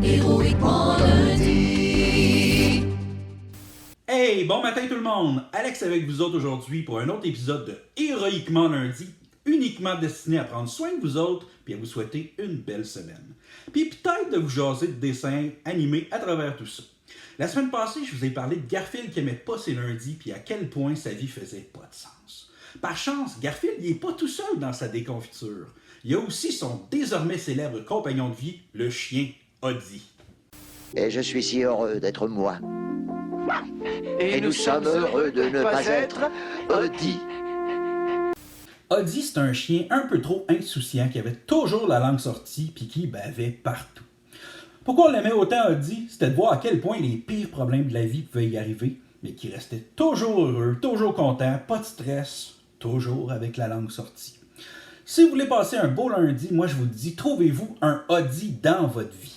Héroïquement lundi. Hey, bon matin tout le monde! Alex avec vous autres aujourd'hui pour un autre épisode de Héroïquement lundi, uniquement destiné à prendre soin de vous autres puis à vous souhaiter une belle semaine. Puis peut-être de vous jaser de dessins animés à travers tout ça. La semaine passée, je vous ai parlé de Garfield qui aimait pas ses lundis puis à quel point sa vie faisait pas de sens. Par chance, Garfield il est pas tout seul dans sa déconfiture. Il y a aussi son désormais célèbre compagnon de vie, le chien Odie. Et je suis si heureux d'être moi. Et nous sommes heureux de ne pas être Odie. Odie, c'est un chien un peu trop insouciant qui avait toujours la langue sortie puis qui bavait partout. Pourquoi on l'aimait autant Odie? C'était de voir à quel point les pires problèmes de la vie pouvaient y arriver, mais qui restait toujours heureux, toujours content, pas de stress, toujours avec la langue sortie. Si vous voulez passer un beau lundi, moi je vous dis, trouvez-vous un Odie dans votre vie.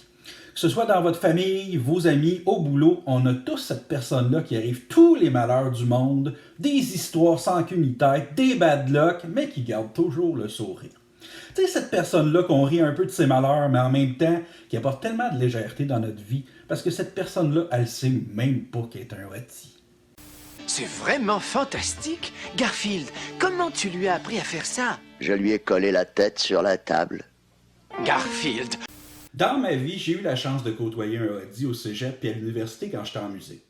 Que ce soit dans votre famille, vos amis, au boulot, on a tous cette personne-là qui arrive tous les malheurs du monde, des histoires sans queue ni tête, des bad luck, mais qui garde toujours le sourire. Tu sais, cette personne-là qu'on rit un peu de ses malheurs, mais en même temps, qui apporte tellement de légèreté dans notre vie, parce que cette personne-là, elle sait même pas qu'elle est un Odie. C'est vraiment fantastique. Garfield, comment tu lui as appris à faire ça? Je lui ai collé la tête sur la table. Garfield. Dans ma vie, j'ai eu la chance de côtoyer un Odie au cégep et à l'université quand j'étais en musée.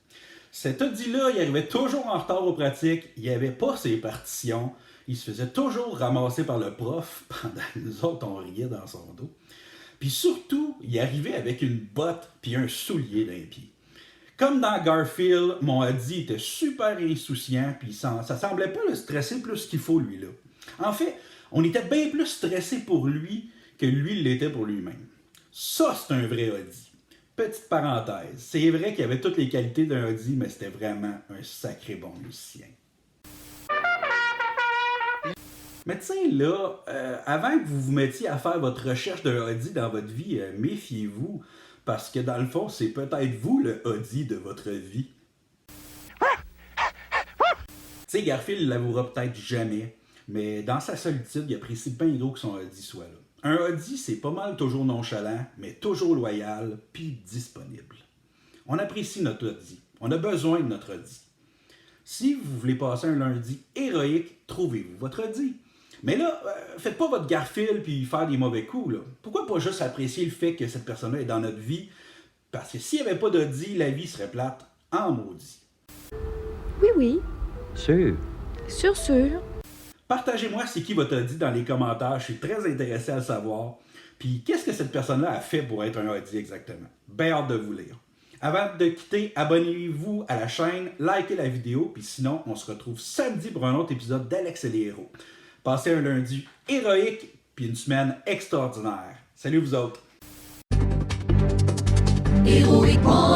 Cet Odie-là, il arrivait toujours en retard aux pratiques, il n'avait pas ses partitions, il se faisait toujours ramasser par le prof pendant que nous autres, on riait dans son dos. Puis surtout, il arrivait avec une botte puis un soulier d'un pied. Comme dans Garfield, mon Odie était super insouciant, puis ça semblait pas le stresser plus qu'il faut, lui-là. En fait, on était bien plus stressé pour lui que lui l'était pour lui-même. Ça, c'est un vrai Odie. Petite parenthèse, c'est vrai qu'il avait toutes les qualités d'un Odie, mais c'était vraiment un sacré bon musicien. Mais tu sais, là, avant que vous vous mettiez à faire votre recherche d'un Odie dans votre vie, méfiez-vous, parce que dans le fond, c'est peut-être vous le Odie de votre vie. Tu sais, Garfield l'avouera peut-être jamais, mais dans sa solitude, il apprécie bien gros que son Odie soit là. Un Odie, c'est pas mal toujours nonchalant, mais toujours loyal, puis disponible. On apprécie notre Odie. On a besoin de notre Odie. Si vous voulez passer un lundi héroïque, trouvez-vous votre Odie. Mais là, faites pas votre Garfield puis faire des mauvais coups, là. Pourquoi pas juste apprécier le fait que cette personne-là est dans notre vie? Parce que s'il n'y avait pas d'Odie, la vie serait plate en maudit. Oui. Sûr. Sûr. Partagez-moi c'est qui votre Odie dans les commentaires, je suis très intéressé à le savoir. Puis qu'est-ce que cette personne-là a fait pour être un Odie exactement? Bien hâte de vous lire. Avant de quitter, abonnez-vous à la chaîne, likez la vidéo, puis sinon, on se retrouve samedi pour un autre épisode d'Alex et les héros. Passez un lundi héroïque, puis une semaine extraordinaire. Salut vous autres! Héroïquement